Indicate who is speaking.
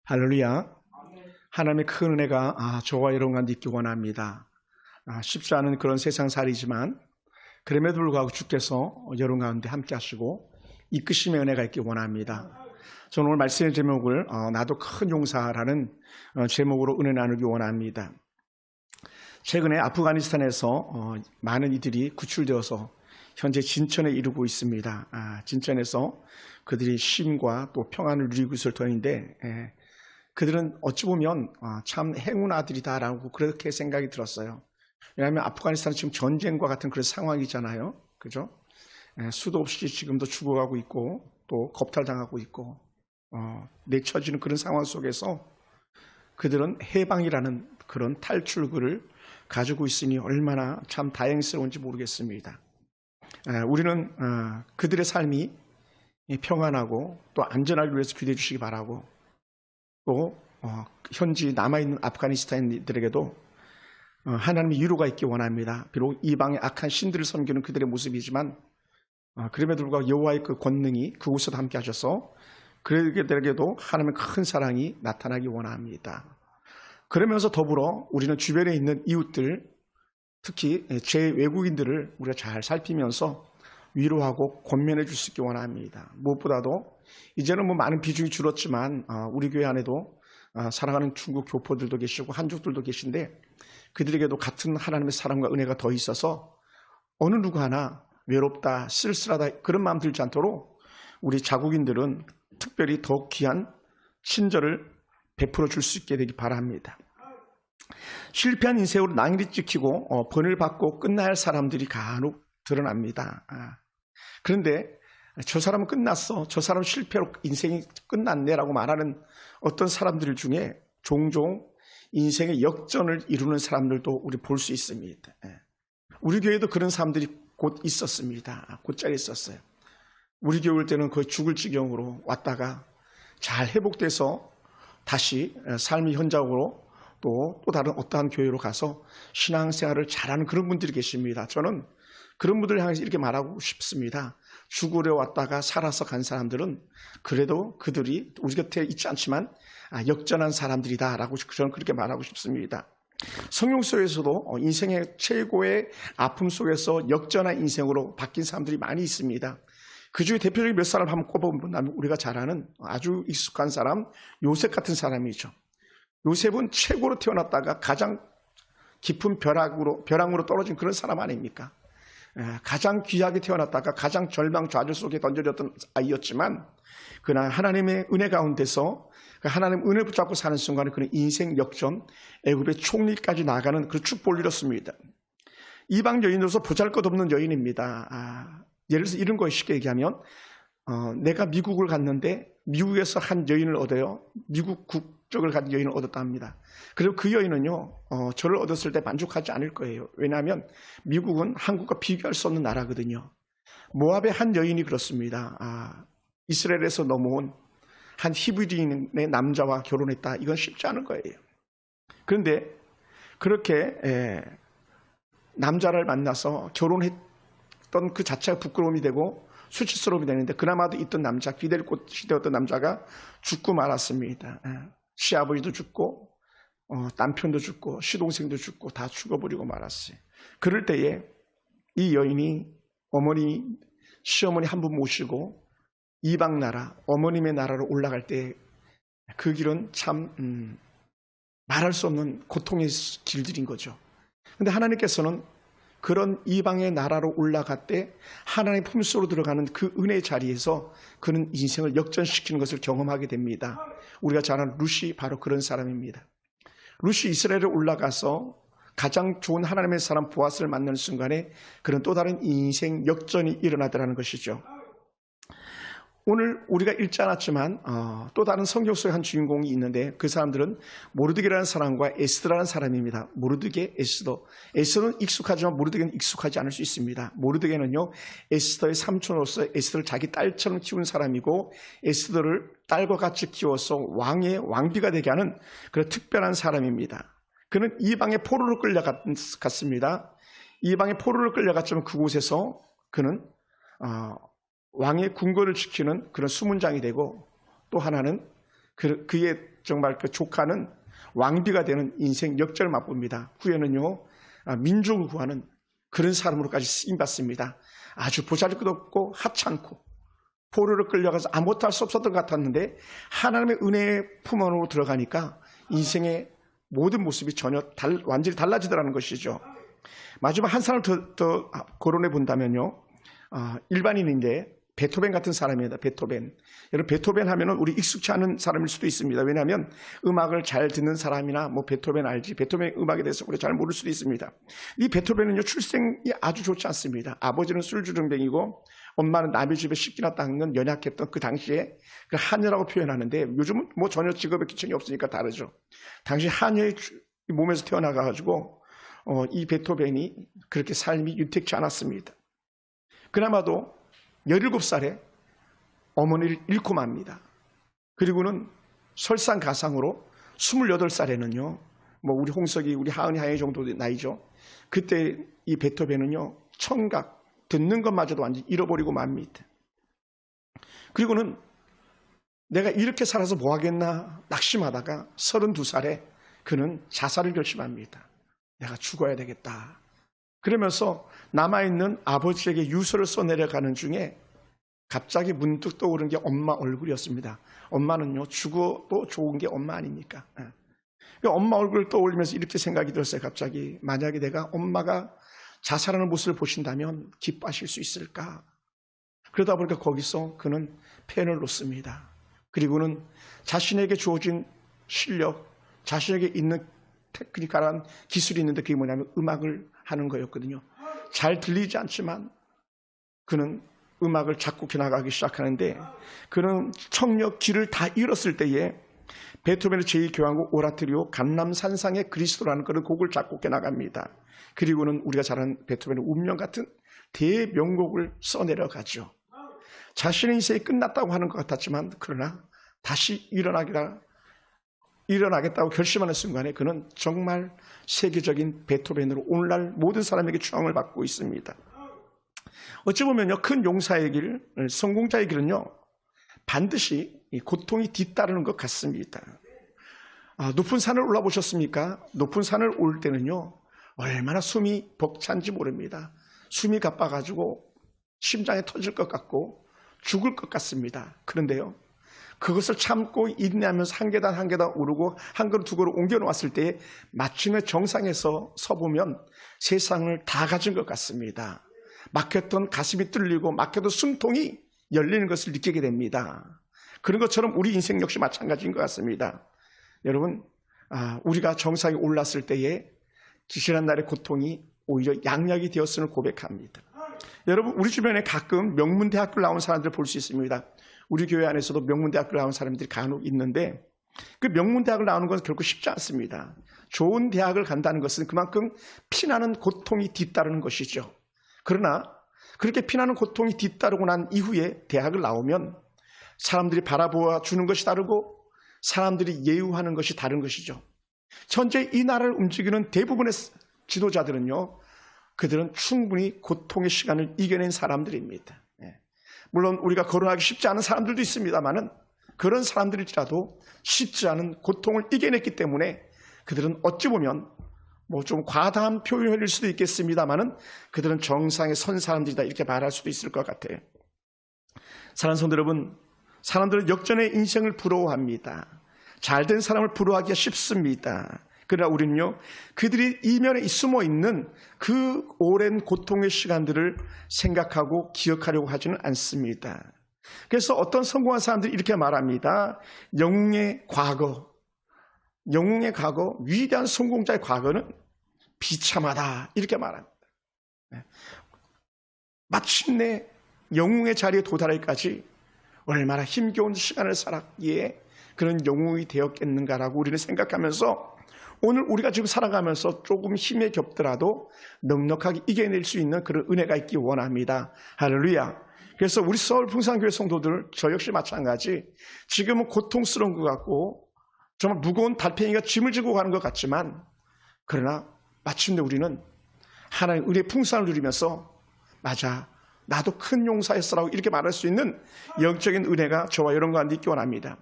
Speaker 1: 할렐루야. 하나님의 큰 은혜가 저와 여러분 가운데 있기 원합니다. 쉽지 않은 그런 세상살이지만 그럼에도 불구하고 주께서 여러분 가운데 함께 하시고 이끄심의 은혜가 있기 원합니다. 저는 오늘 말씀의 제목을 나도 큰 용사라는 제목으로 은혜 나누기 원합니다. 최근에 아프가니스탄에서 많은 이들이 구출되어서 현재 진천에 이르고 있습니다. 진천에서 그들이 쉼과 또 평안을 누리고 있을 터인데 그들은 어찌 보면 참 행운아들이다라고 그렇게 생각이 들었어요. 왜냐하면 아프가니스탄은 지금 전쟁과 같은 그런 상황이잖아요. 그죠? 수도 없이 지금도 죽어가고 있고 또 겁탈당하고 있고 내쳐지는 그런 상황 속에서 그들은 해방이라는 그런 탈출구를 가지고 있으니 얼마나 참 다행스러운지 모르겠습니다. 우리는 그들의 삶이 평안하고 또 안전하기 위해서 기도해 주시기 바라고 또 현지 남아있는 아프가니스탄인들에게도 하나님의 위로가 있기 원합니다. 비록 이방의 악한 신들을 섬기는 그들의 모습이지만 그럼에도 불구하고 여호와의 그 권능이 그곳에도 함께 하셔서 그들에게도 하나님의 큰 사랑이 나타나기 원합니다. 그러면서 더불어 우리는 주변에 있는 이웃들, 특히 재외국인들을 우리가 잘 살피면서 위로하고 권면해 줄 수 있기 원합니다. 무엇보다도 이제는 많은 비중이 줄었지만 우리 교회 안에도 사랑하는 중국 교포들도 계시고 한족들도 계신데 그들에게도 같은 하나님의 사랑과 은혜가 더 있어서 어느 누구 하나 외롭다, 쓸쓸하다 그런 마음 들지 않도록 우리 자국인들은 특별히 더 귀한 친절을 베풀어 줄 수 있게 되기 바랍니다. 실패한 인생으로 낭일이 찍히고 번을 받고 끝나야 할 사람들이 간혹 드러납니다. 그런데 저 사람은 끝났어, 저 사람은 실패로 인생이 끝났네라고 말하는 어떤 사람들 중에 종종 인생의 역전을 이루는 사람들도 우리 볼 수 있습니다. 우리 교회도 그런 사람들이 곧 있었습니다. 곧잘 있었어요. 우리 교회 올 때는 거의 죽을 지경으로 왔다가 잘 회복돼서 다시 삶의 현장으로 또 다른 어떠한 교회로 가서 신앙생활을 잘하는 그런 분들이 계십니다. 저는 그런 분들을 향해서 이렇게 말하고 싶습니다. 죽으려 왔다가 살아서 간 사람들은 그래도 그들이 우리 곁에 있지 않지만 역전한 사람들이다라고 저는 그렇게 말하고 싶습니다. 성경 속에서도 인생의 최고의 아픔 속에서 역전한 인생으로 바뀐 사람들이 많이 있습니다. 그 중에 대표적인 몇 사람을 한번 꼽아보면 우리가 잘 아는 아주 익숙한 사람 요셉 같은 사람이죠. 요셉은 최고로 태어났다가 가장 깊은 벼랑으로 떨어진 그런 사람 아닙니까? 가장 귀하게 태어났다가 가장 절망 좌절 속에 던져졌던 아이였지만 그러나 하나님의 은혜 가운데서 하나님 은혜 붙잡고 사는 순간에 그런 인생 역전, 애굽의 총리까지 나가는 그런 축복을 이뤘습니다. 이방 여인으로서 보잘것없는 여인입니다. 예를 들어서 이런 거 쉽게 얘기하면 내가 미국을 갔는데 미국에서 한 여인을 얻어요. 미국 국적을 가진 여인을 얻었다 합니다. 그리고 그 여인은요 저를 얻었을 때 만족하지 않을 거예요. 왜냐하면 미국은 한국과 비교할 수 없는 나라거든요. 모압의 한 여인이 그렇습니다. 이스라엘에서 넘어온 한 히브리인의 남자와 결혼했다. 이건 쉽지 않은 거예요. 그런데 그렇게 남자를 만나서 결혼했던 그 자체가 부끄러움이 되고 수치스러움이 되는데 그나마도 있던 남자, 기댈 곳이 되었던 남자가 죽고 말았습니다. 시아버지도 죽고 남편도 죽고 시동생도 죽고 다 죽어버리고 말았어요. 그럴 때에 이 여인이 어머니, 시어머니 한 분 모시고 이방 나라, 어머님의 나라로 올라갈 때 그 길은 참 말할 수 없는 고통의 길들인 거죠. 그런데 하나님께서는 그런 이방의 나라로 올라갈 때 하나님의 품속으로 들어가는 그 은혜의 자리에서 그는 인생을 역전시키는 것을 경험하게 됩니다. 우리가 잘 아는 룻이 바로 그런 사람입니다. 룻이 이스라엘에 올라가서 가장 좋은 하나님의 사람 보아스를 만나는 순간에 그런 또 다른 인생 역전이 일어나더라는 것이죠. 오늘 우리가 읽지 않았지만 또 다른 성경 속의 한 주인공이 있는데 그 사람들은 모르드게라는 사람과 에스더라는 사람입니다. 모르드게, 에스더. 에스더는 익숙하지만 모르드게는 익숙하지 않을 수 있습니다. 모르드게는요 에스더의 삼촌으로서 에스더를 자기 딸처럼 키운 사람이고 에스더를 딸과 같이 키워서 왕의 왕비가 되게 하는 그런 특별한 사람입니다. 그는 이방의 포로로 끌려갔습니다. 이방의 포로를 끌려갔지만 그곳에서 그는 왕의 궁궐을 지키는 그런 수문장이 되고 또 하나는 그의 정말 그 조카는 왕비가 되는 인생 역전을 맛봅니다. 후에는요, 민족을 구하는 그런 사람으로까지 쓰임받습니다. 아주 보잘것도 없고 하찮고 포로로 끌려가서 아무것도 할 수 없었던 것 같았는데 하나님의 은혜의 품 안으로 들어가니까 인생의 모든 모습이 전혀 완전히 달라지더라는 것이죠. 마지막 한 사람을 더 거론해 본다면요, 일반인인데 베토벤 같은 사람입니다. 베토벤. 여러분, 베토벤 하면은 우리 익숙치 않은 사람일 수도 있습니다. 왜냐하면 음악을 잘 듣는 사람이나 뭐 베토벤 알지, 베토벤 음악에 대해서 우리 잘 모를 수도 있습니다. 이 베토벤은요, 출생이 아주 좋지 않습니다. 아버지는 술주정뱅이고 엄마는 남의 집에 씻기나 닦는 연약했던 그 당시에 그 하녀라고 표현하는데, 요즘은 뭐 전혀 직업의 기천이 없으니까 다르죠. 당시 하녀의 몸에서 태어나가지고 이 베토벤이 그렇게 삶이 윤택치 않았습니다. 그나마도 17살에 어머니를 잃고 맙니다. 그리고는 설상가상으로 28살에는요, 뭐 우리 홍석이, 우리 하은이, 하영이 정도 나이죠. 그때 이 베토벤은요, 청각, 듣는 것마저도 완전히 잃어버리고 맙니다. 그리고는 내가 이렇게 살아서 뭐 하겠나 낙심하다가 32살에 그는 자살을 결심합니다. 내가 죽어야 되겠다. 그러면서 남아있는 아버지에게 유서를 써내려가는 중에 갑자기 문득 떠오른 게 엄마 얼굴이었습니다. 엄마는요, 죽어도 좋은 게 엄마 아닙니까? 엄마 얼굴을 떠올리면서 이렇게 생각이 들었어요. 갑자기 만약에 내가 엄마가 자살하는 모습을 보신다면 기뻐하실 수 있을까? 그러다 보니까 거기서 그는 펜을 놓습니다. 그리고는 자신에게 주어진 실력, 자신에게 있는 테크니컬한 기술이 있는데 그게 뭐냐면 음악을 하는 거였거든요. 잘 들리지 않지만 그는 음악을 작곡해 나가기 시작하는데, 그는 청력 길을 다 잃었을 때에 베토벤의 제2교향곡 오라토리오 감람산상의 그리스도라는 그런 곡을 작곡해 나갑니다. 그리고는 우리가 잘 아는 베토벤의 운명 같은 대명곡을 써내려가죠. 자신의 인생이 끝났다고 하는 것 같았지만 그러나 다시 일어나겠다고 결심하는 순간에 그는 정말 세계적인 베토벤으로 오늘날 모든 사람에게 추앙을 받고 있습니다. 어찌 보면요, 큰 용사의 길, 성공자의 길은요, 반드시 고통이 뒤따르는 것 같습니다. 높은 산을 올라보셨습니까? 높은 산을 올 때는요, 얼마나 숨이 벅찬지 모릅니다. 숨이 가빠가지고 심장이 터질 것 같고 죽을 것 같습니다. 그런데요, 그것을 참고 인내하면서 한 계단 한 계단 오르고 한 걸음 두 걸음 옮겨 놓았을 때 마침내 정상에서 서보면 세상을 다 가진 것 같습니다. 막혔던 가슴이 뚫리고 막혔던 숨통이 열리는 것을 느끼게 됩니다. 그런 것처럼 우리 인생 역시 마찬가지인 것 같습니다. 여러분, 우리가 정상에 올랐을 때에 지난날의 고통이 오히려 양약이 되었음을 고백합니다. 여러분, 우리 주변에 가끔 명문대학교를 나온 사람들을 볼 수 있습니다. 우리 교회 안에서도 명문대학교를 나온 사람들이 간혹 있는데, 그 명문대학을 나오는 것은 결코 쉽지 않습니다. 좋은 대학을 간다는 것은 그만큼 피나는 고통이 뒤따르는 것이죠. 그러나 그렇게 피나는 고통이 뒤따르고 난 이후에 대학을 나오면 사람들이 바라보아 주는 것이 다르고 사람들이 예우하는 것이 다른 것이죠. 현재 이 나라를 움직이는 대부분의 지도자들은요, 그들은 충분히 고통의 시간을 이겨낸 사람들입니다. 물론 우리가 거론하기 쉽지 않은 사람들도 있습니다만은 그런 사람들일지라도 쉽지 않은 고통을 이겨냈기 때문에 그들은 어찌 보면 뭐 좀 과다한 표현일 수도 있겠습니다만은 그들은 정상에 선 사람들이다, 이렇게 말할 수도 있을 것 같아요. 사랑하는 성도 여러분, 사람들은 역전의 인생을 부러워합니다. 잘된 사람을 부러워하기가 쉽습니다. 그러나 우리는요, 그들이 이면에 숨어 있는 그 오랜 고통의 시간들을 생각하고 기억하려고 하지는 않습니다. 그래서 어떤 성공한 사람들이 이렇게 말합니다. 영웅의 과거, 위대한 성공자의 과거는 비참하다, 이렇게 말합니다. 마침내 영웅의 자리에 도달하기까지 얼마나 힘겨운 시간을 살았기에 그런 영웅이 되었겠는가라고 우리는 생각하면서 오늘 우리가 지금 살아가면서 조금 힘에 겹더라도 넉넉하게 이겨낼 수 있는 그런 은혜가 있기 원합니다. 할렐루야. 그래서 우리 서울 풍산교회 성도들, 저 역시 마찬가지, 지금은 고통스러운 것 같고 정말 무거운 달팽이가 짐을 지고 가는 것 같지만, 그러나 마침내 우리는 하나님의 은혜의 풍성을 누리면서 맞아, 나도 큰 용사였어라고 이렇게 말할 수 있는 영적인 은혜가 저와 여러분과 있기 원합니다.